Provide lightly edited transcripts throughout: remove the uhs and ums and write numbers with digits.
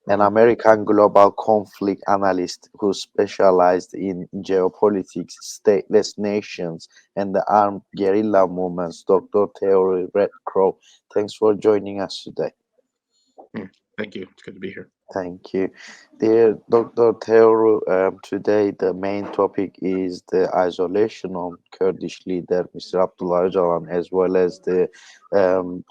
an American global conflict analyst who specialized in geopolitics, stateless nations, and the armed guerrilla movements, Dr. Theory Redcrow. Thanks for joining us today. Mm, thank you. It's good to be here. Thank you. Dear Dr. Theoru, today the main topic is the isolation of Kurdish leader Mr. Abdullah Ocalan, as well as the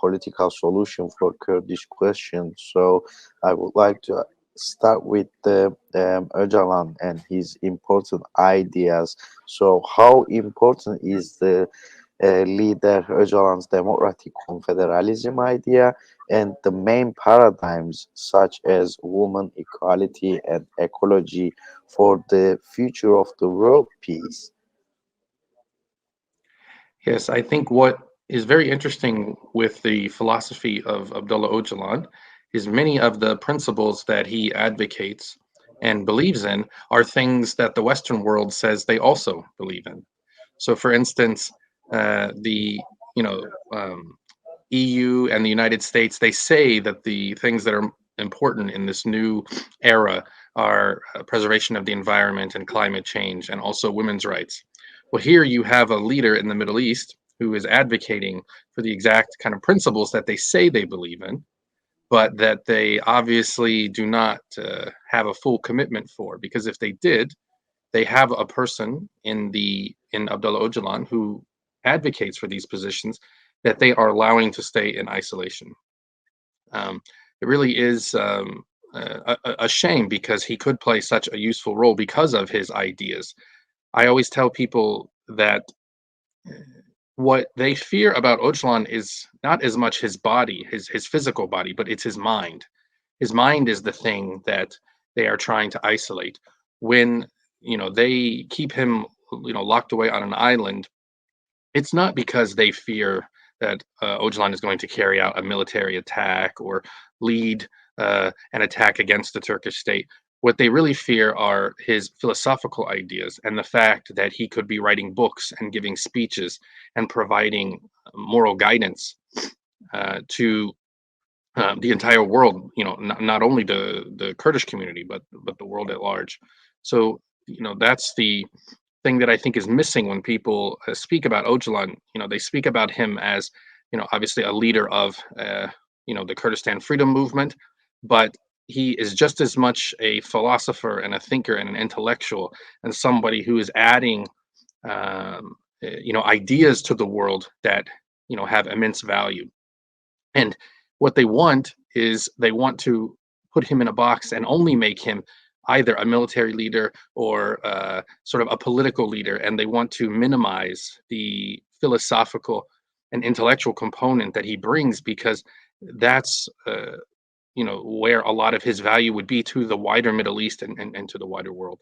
political solution for Kurdish question. So I would like to start with the Öcalan and his important ideas. So how important is the leader Öcalan's democratic confederalism idea and the main paradigms such as women equality and ecology for the future of the world peace? Yes, I think what is very interesting with the philosophy of Abdullah Ocalan is many of the principles that he advocates and believes in are things that the Western world says they also believe in. So, for instance, the you know EU and the United States, they say that the things that are important in this new era are preservation of the environment and climate change, and also women's rights. Well, here you have a leader in the Middle East who is advocating for the exact kind of principles that they say they believe in, but that they obviously do not have a full commitment for. Because if they did, they have a person in Abdullah Öcalan who advocates for these positions that they are allowing to stay in isolation. Um, it really is a shame because he could play such a useful role because of his ideas. I always tell people that what they fear about Öcalan is not as much his body, his physical body, but it's his mind. His mind is the thing that they are trying to isolate. When they keep him locked away on an island, it's not because they fear that Öcalan is going to carry out a military attack or lead an attack against the Turkish state. What they really fear are his philosophical ideas and the fact that he could be writing books and giving speeches and providing moral guidance to the entire world. Not only the Kurdish community, but the world at large. So that's the thing that I think is missing when people speak about Öcalan. They speak about him as, obviously a leader of, the Kurdistan freedom movement, but he is just as much a philosopher and a thinker and an intellectual and somebody who is adding, ideas to the world that, have immense value. And what they want is they want to put him in a box and only make him either a military leader or sort of a political leader, and they want to minimize the philosophical and intellectual component that he brings because that's where a lot of his value would be to the wider Middle East and to the wider world.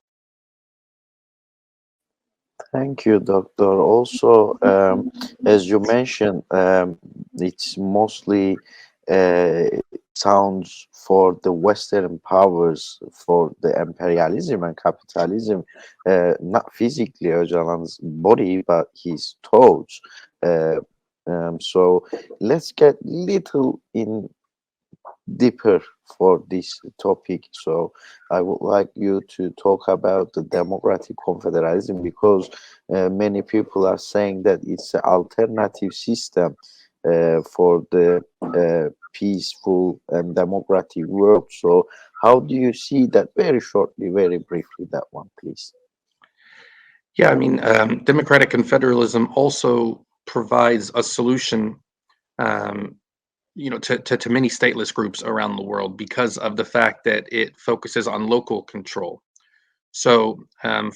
Thank you, Doctor. Also, as you mentioned, it's mostly sounds for the Western powers for the imperialism and capitalism, not physically Öcalan's body, but his thoughts. Uh, so let's get little in deeper for this topic. So I would like you to talk about the democratic confederalism because many people are saying that it's an alternative system for the peaceful and democratic world. So how do you see that? Very shortly, very briefly, that one, please. Yeah, I mean, democratic confederalism also provides a solution um, to many stateless groups around the world because of the fact that it focuses on local control. So,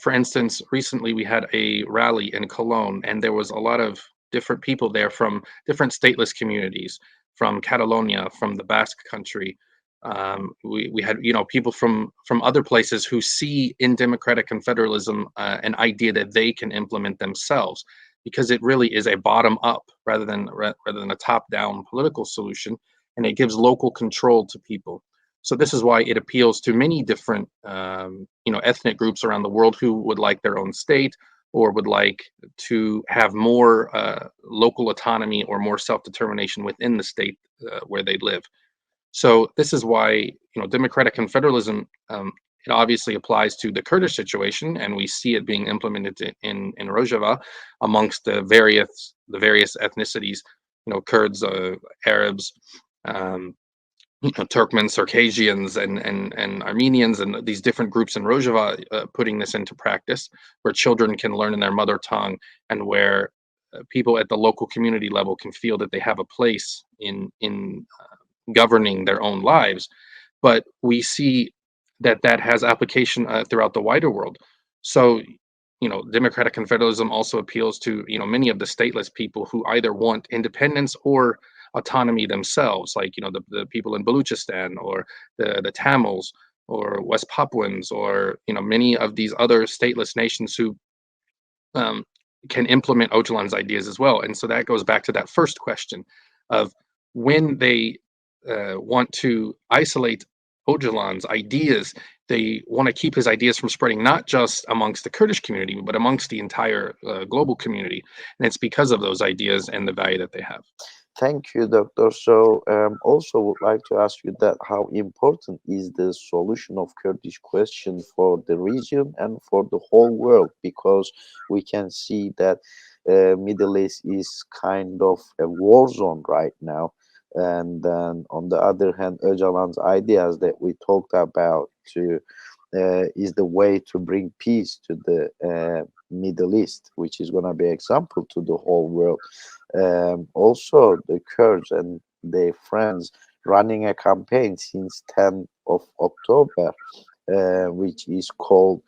for instance, recently we had a rally in Cologne, and there was a lot of different people there from different stateless communities, from Catalonia, from the Basque country. We had people from other places who see in democratic confederalism an idea that they can implement themselves, because it really is a bottom up rather than a top down political solution, and it gives local control to people. So this is why it appeals to many different ethnic groups around the world who would like their own state or would like to have more local autonomy or more self-determination within the state where they live. So this is why, democratic confederalism, it obviously applies to the Kurdish situation, and we see it being implemented in Rojava amongst the various ethnicities, Kurds, Arabs, um, Turkmens, Circassians, and Armenians, and these different groups in Rojava, putting this into practice, where children can learn in their mother tongue, and where people at the local community level can feel that they have a place in governing their own lives. But we see that that has application throughout the wider world. So, democratic confederalism also appeals to, many of the stateless people who either want independence or autonomy themselves, like, the people in Baluchistan, or the Tamils, or West Papuans, or, many of these other stateless nations who um, can implement Ocalan's ideas as well. And so that goes back to that first question of when they want to isolate Ocalan's ideas, they want to keep his ideas from spreading not just amongst the Kurdish community, but amongst the entire global community. And it's because of those ideas and the value that they have. Thank you, Doctor. So, also would like to ask you that how important is the solution of Kurdish question for the region and for the whole world? Because we can see that Middle East is kind of a war zone right now, and then on the other hand, Öcalan's ideas that we talked about to is the way to bring peace to the Middle East, which is going to be example to the whole world. Also, the Kurds and their friends running a campaign since 10th of October, which is called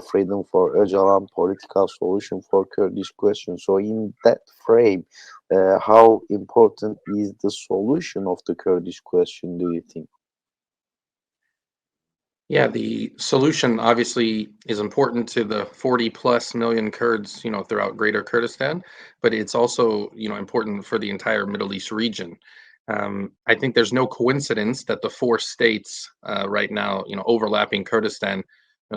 Freedom for Öcalan, Political Solution for Kurdish Question. So in that frame, how important is the solution of the Kurdish question, do you think? Yeah, the solution obviously is important to the 40 plus million Kurds, throughout Greater Kurdistan, but it's also, important for the entire Middle East region. I think there's no coincidence that the four states right now, overlapping Kurdistan,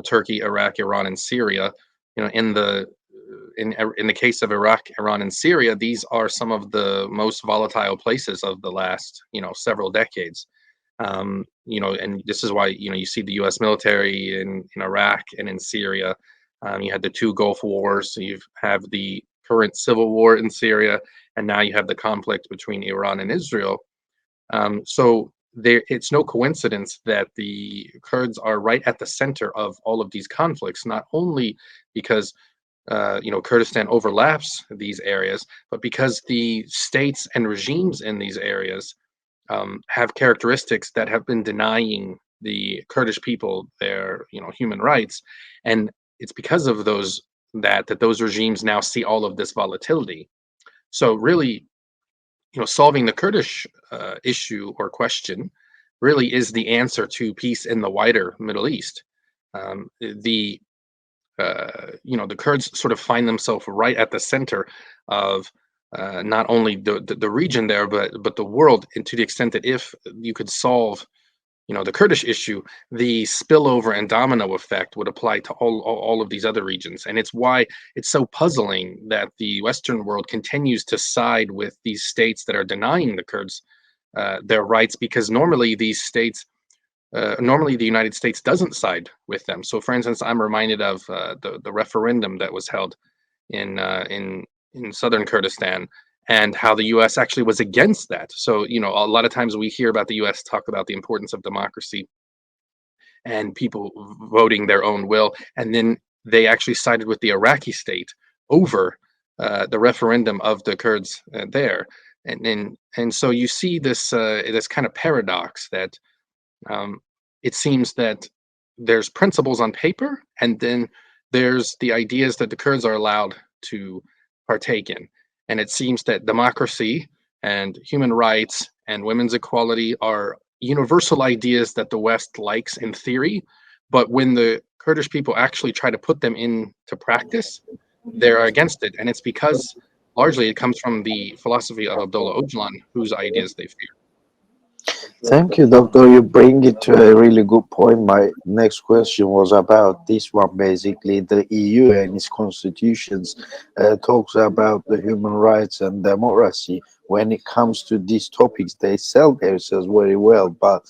Turkey, Iraq, Iran, and Syria, in the case of Iraq, Iran, and Syria, these are some of the most volatile places of the last, several decades. And this is why, you see the U.S. military in Iraq and in Syria. You had the two Gulf Wars. So you have the current civil war in Syria, and now you have the conflict between Iran and Israel. So it's no coincidence that the Kurds are right at the center of all of these conflicts, not only because Kurdistan overlaps these areas, but because the states and regimes in these areas have characteristics that have been denying the Kurdish people their, human rights, and it's because of that those regimes now see all of this volatility. So really, solving the Kurdish issue or question really is the answer to peace in the wider Middle East. The the Kurds sort of find themselves right at the center of not only the region there, but the world, and to the extent that if you could solve, the Kurdish issue, the spillover and domino effect would apply to all of these other regions. And it's why it's so puzzling that the Western world continues to side with these states that are denying the Kurds their rights, because normally the United States doesn't side with them. So, for instance, I'm reminded of the referendum that was held in southern Kurdistan, and how the U.S. actually was against that. So, a lot of times we hear about the U.S. talk about the importance of democracy and people voting their own will, and then they actually sided with the Iraqi state over the referendum of the Kurds there. And so you see this kind of paradox that um, it seems that there's principles on paper, and then there's the ideas that the Kurds are allowed to partake in. And it seems that democracy and human rights and women's equality are universal ideas that the West likes in theory, but when the Kurdish people actually try to put them into practice, they're against it. And it's because largely it comes from the philosophy of Abdullah Ocalan, whose ideas they fear. Thank you, Doctor. You bring it to a really good point. My next question was about this one. Basically, the EU and its constitutions talks about the human rights and democracy. When it comes to these topics, they sell themselves very well. But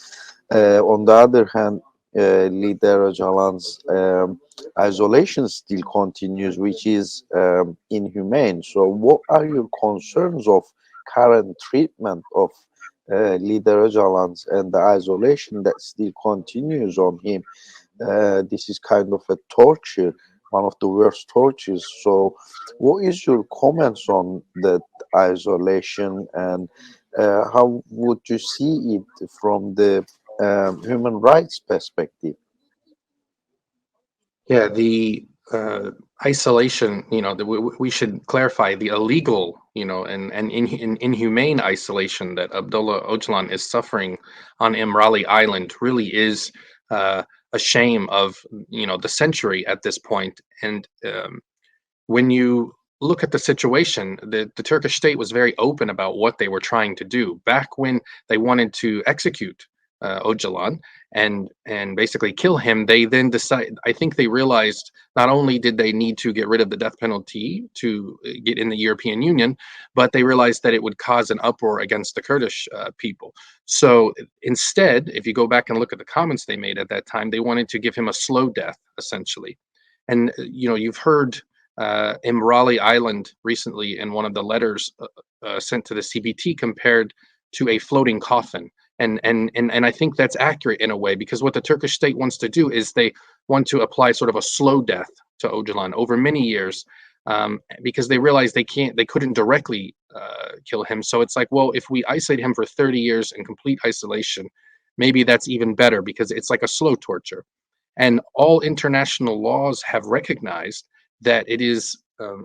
on the other hand, Leader Öcalan's isolation still continues, which is inhumane. So, what are your concerns of current treatment of Leader Öcalan's and the isolation that still continues on him? This is kind of a torture, one of the worst tortures. So, what is your comments on that isolation, and how would you see it from the human rights perspective? Yeah, the isolation, we should clarify the illegal, and inhumane isolation that Abdullah Ocalan is suffering on Imrali Island really is a shame of, the century at this point. And when you look at the situation, the Turkish state was very open about what they were trying to do back when they wanted to execute Öcalan and basically kill him. They then decide. I think they realized not only did they need to get rid of the death penalty to get in the European Union, but they realized that it would cause an uproar against the Kurdish people. So instead, if you go back and look at the comments they made at that time, they wanted to give him a slow death, essentially. And you've heard Imrali Island recently in one of the letters sent to the CBT compared to a floating coffin. And I think that's accurate in a way, because what the Turkish state wants to do is they want to apply sort of a slow death to Öcalan over many years, because they realize they couldn't directly kill him. So it's like, well, if we isolate him for 30 years in complete isolation, maybe that's even better, because it's like a slow torture. And all international laws have recognized that it is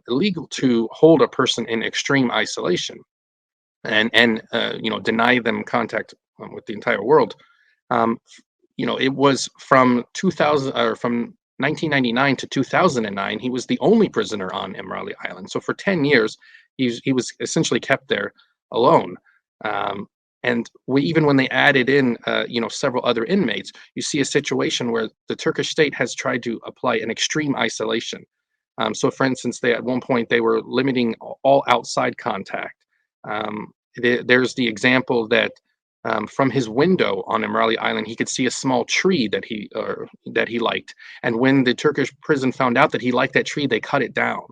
illegal to hold a person in extreme isolation and deny them contact with the entire world. Um, it was from 2000 or from 1999 to 2009. He was the only prisoner on Imrali Island. So for 10 years, he was essentially kept there alone. Um, and even when they added in, several other inmates, you see a situation where the Turkish state has tried to apply an extreme isolation. So, for instance, at one point they were limiting all outside contact. There's the example that from his window on Imrali Island, he could see a small tree that he liked. And when the Turkish prison found out that he liked that tree, they cut it down.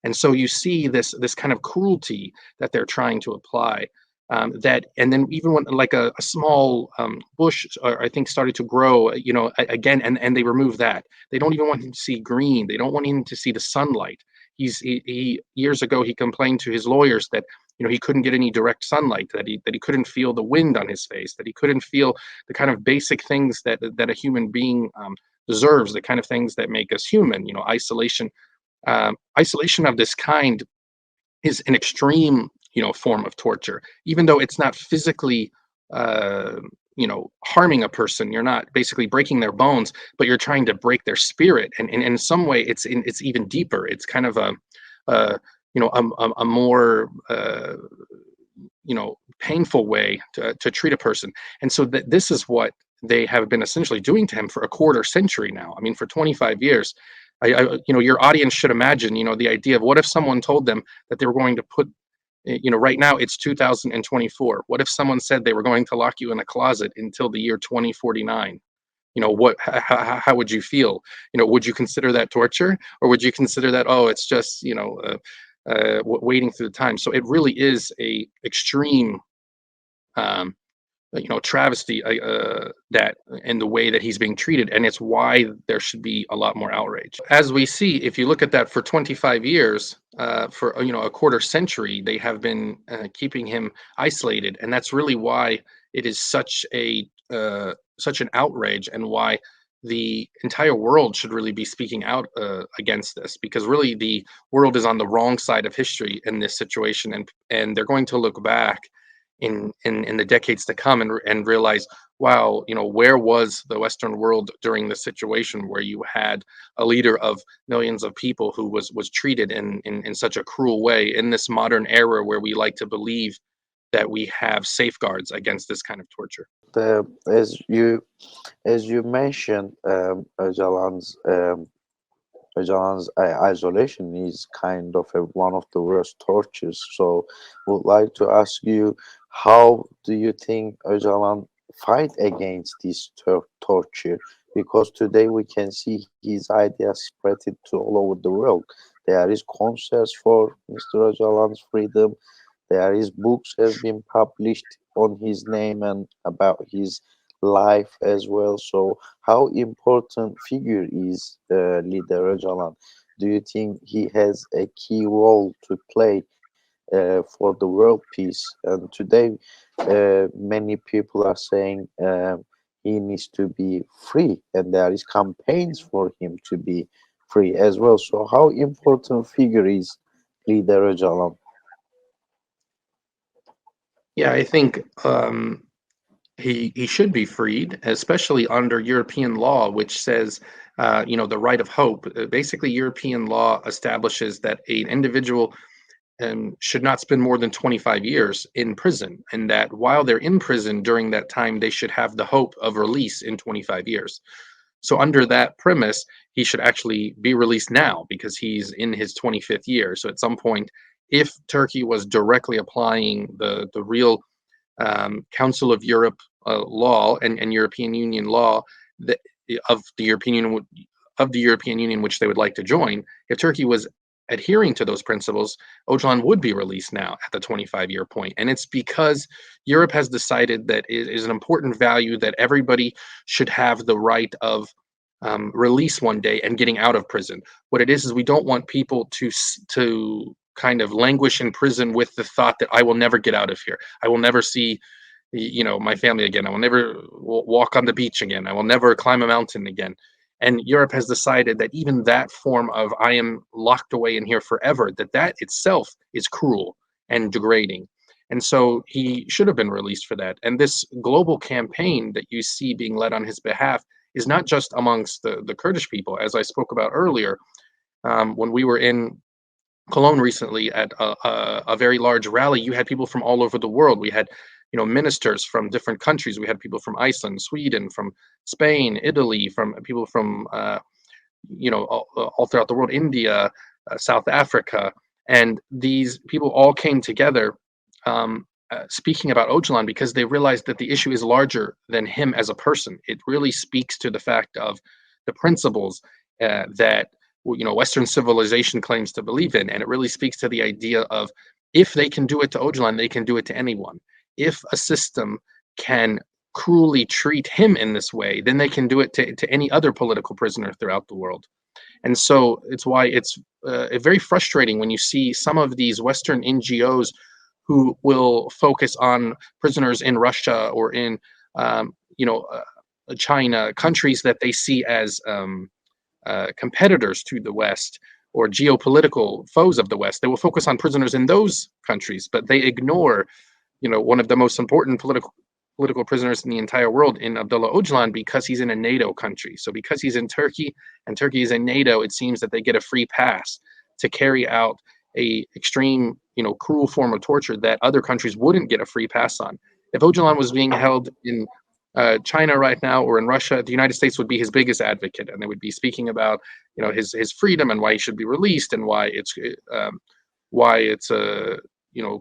And so you see this kind of cruelty that they're trying to apply. And then even when like a small bush, I think, started to grow, again, and they remove that. They don't even want him to see green. They don't want him to see the sunlight. He years ago he complained to his lawyers that he couldn't get any direct sunlight, that he couldn't feel the wind on his face, that he couldn't feel the kind of basic things that a human being deserves, the kind of things that make us human. Isolation of this kind is an extreme, form of torture. Even though it's not physically, harming a person, you're not basically breaking their bones, but you're trying to break their spirit. And in some way, it's even deeper. It's kind of a more painful way to treat a person. And so this is what they have been essentially doing to him for a quarter century now. I mean, for 25 years. Your audience should imagine, the idea of what if someone told them that they were going to put, right now it's 2024. What if someone said they were going to lock you in a closet until the year 2049? How would you feel? Would you consider that torture, or would you consider that, oh, it's just, waiting through the time? So it really is a extreme, um, travesty, that in the way that he's being treated, and it's why there should be a lot more outrage. As we see, if you look at that, for 25 years, for a quarter century, they have been keeping him isolated, and that's really why it is such an outrage, and why the entire world should really be speaking out against this, because really the world is on the wrong side of history in this situation, and they're going to look back in the decades to come and realize, wow, where was the Western world during the situation where you had a leader of millions of people who was treated in such a cruel way, in this modern era where we like to believe that we have safeguards against this kind of torture. The, as you mentioned, Öcalan's isolation is kind of one of the worst tortures. So, would like to ask you, how do you think Öcalan fight against this torture? Because today we can see his ideas spread it to all over the world. There is concerts for Mr. Öcalan's freedom. There is books has been published on his name and about his life as well. So, how important figure is leader Öcalan? Do you think he has a key role to play for the world peace? And today, many people are saying he needs to be free, and there is campaigns for him to be free as well. So, how important figure is leader Öcalan? Yeah, I think he should be freed, especially under European law, which says, the right of hope. Basically, European law establishes that an individual should not spend more than 25 years in prison, and that while they're in prison during that time, they should have the hope of release in 25 years. So, under that premise, he should actually be released now because he's in his 25th year. So, at some point, if Turkey was directly applying the real Council of Europe law and European Union law that, of the European Union which they would like to join, if Turkey was adhering to those principles, Öcalan would be released now at the 25-year point. And it's because Europe has decided that it is an important value that everybody should have the right of release one day and getting out of prison. What it is we don't want people to kind of languish in prison with the thought that I will never get out of here. I will never see, my family again. I will never walk on the beach again. I will never climb a mountain again. And Europe has decided that even that form of I am locked away in here forever, that itself is cruel and degrading. And so he should have been released for that. And this global campaign that you see being led on his behalf is not just amongst the Kurdish people, as I spoke about earlier. When we were in Cologne recently at a very large rally, you had people from all over the world. We had, ministers from different countries. We had people from Iceland, Sweden, from Spain, Italy, from people from, all throughout the world, India, South Africa. And these people all came together speaking about Öcalan because they realized that the issue is larger than him as a person. It really speaks to the fact of the principles that Western civilization claims to believe in, and it really speaks to the idea of if they can do it to Öcalan, they can do it to anyone. If a system can cruelly treat him in this way, then they can do it to any other political prisoner throughout the world. And so it's why it's very frustrating when you see some of these Western NGOs who will focus on prisoners in Russia or in, China, countries that they see as competitors to the West or geopolitical foes of the West. They will focus on prisoners in those countries, but they ignore, one of the most important political prisoners in the entire world in Abdullah Öcalan because he's in a NATO country. So because he's in Turkey and Turkey is in NATO, it seems that they get a free pass to carry out a extreme, cruel form of torture that other countries wouldn't get a free pass on. If Öcalan was being held in China right now or in Russia, the United States would be his biggest advocate, and they would be speaking about, his freedom and why he should be released and why it's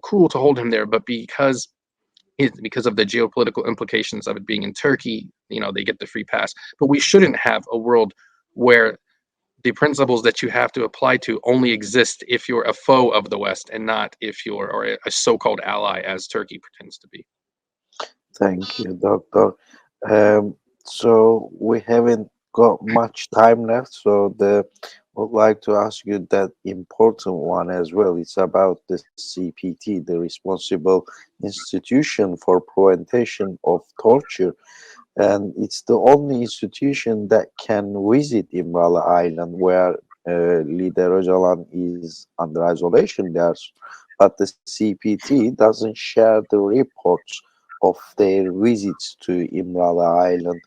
cruel to hold him there. But because of the geopolitical implications of it being in Turkey, they get the free pass. But we shouldn't have a world where the principles that you have to apply to only exist if you're a foe of the West and not if you're or a so-called ally, as Turkey pretends to be. Thank you, Doctor. So we haven't got much time left, so would like to ask you that important one as well. It's about the CPT, the Responsible Institution for Prevention of Torture, and it's the only institution that can visit Imrala Island where leader Öcalan is under isolation there. But the CPT doesn't share the reports of their visits to Imrala Island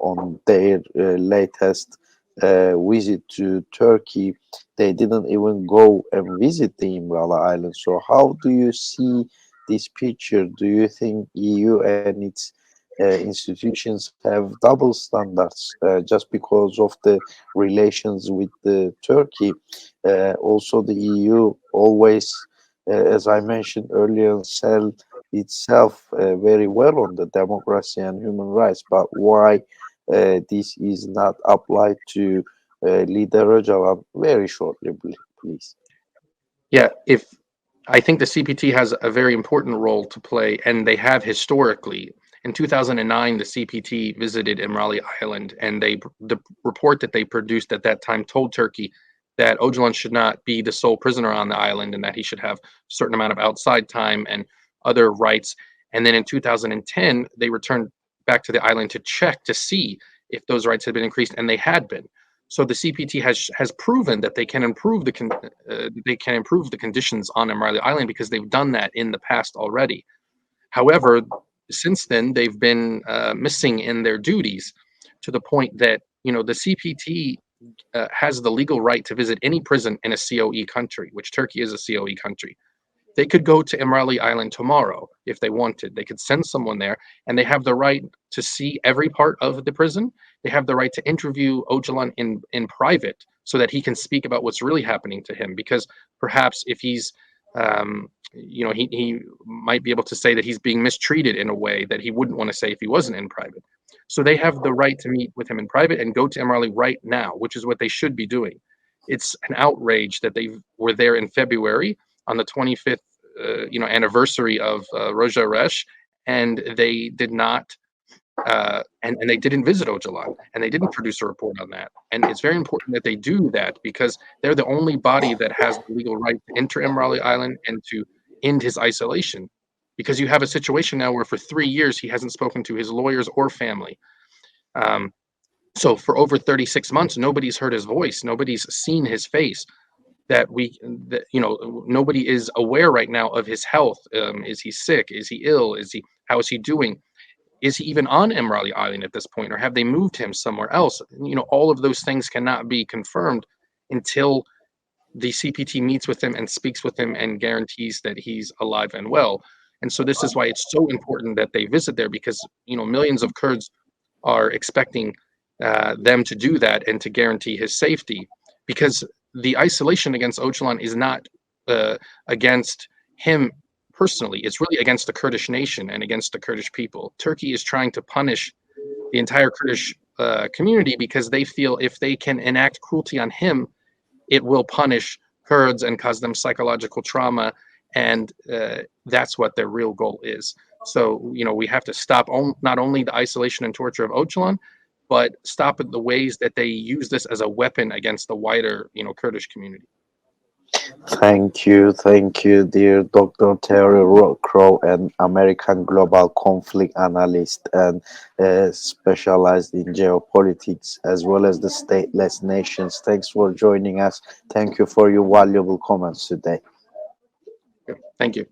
on their latest visit to Turkey. They didn't even go and visit the Imrala Island. So how do you see this picture, do you think EU and its institutions have double standards just because of the relations with the Turkey? Also, the EU always, as I mentioned earlier, sell itself very well on the democracy and human rights, but why this is not applied to Leader Öcalan? Very shortly, please. Yeah, if I think the CPT has a very important role to play, and they have historically. In 2009, the CPT visited Imrali Island, and the report that they produced at that time told Turkey that Öcalan should not be the sole prisoner on the island, and that he should have a certain amount of outside time and other rights. And then in 2010, they returned back to the island to check to see if those rights had been increased, and they had been. So the CPT has proven that they can improve the conditions on Imrali Island because they've done that in the past already. However, since then they've been missing in their duties to the point that the CPT has the legal right to visit any prison in a COE country, which Turkey is a COE country. They could go to Imrali Island tomorrow if they wanted. They could send someone there, and they have the right to see every part of the prison. They have the right to interview Öcalan in private so that he can speak about what's really happening to him. Because perhaps if he's, he might be able to say that he's being mistreated in a way that he wouldn't want to say if he wasn't in private. So they have the right to meet with him in private and go to Imrali right now, which is what they should be doing. It's an outrage that they were there in February on the 25th, anniversary of Roja Resh, and they did not, and they didn't visit Öcalan, and they didn't produce a report on that. And it's very important that they do that because they're the only body that has the legal right to enter Imrali Island and to end his isolation. Because you have a situation now where for 3 years he hasn't spoken to his lawyers or family. Um, so for over 36 months, nobody's heard his voice, nobody's seen his face. Nobody is aware right now of his health. Is he sick? Is he ill? How is he doing? Is he even on Imrali Island at this point, or have they moved him somewhere else? All of those things cannot be confirmed until the CPT meets with him and speaks with him and guarantees that he's alive and well. And so this is why it's so important that they visit there, because millions of Kurds are expecting them to do that and to guarantee his safety, because the isolation against Öcalan is not against him personally. It's really against the Kurdish nation and against the Kurdish people. Turkey is trying to punish the entire Kurdish community because they feel if they can enact cruelty on him, it will punish Kurds and cause them psychological trauma. And that's what their real goal is. So, we have to stop not only the isolation and torture of Öcalan, but stop the ways that they use this as a weapon against the wider, Kurdish community. Thank you, dear Dr. Thoreau Redcrow, an American global conflict analyst and specialized in geopolitics as well as the stateless nations. Thanks for joining us. Thank you for your valuable comments today. Thank you.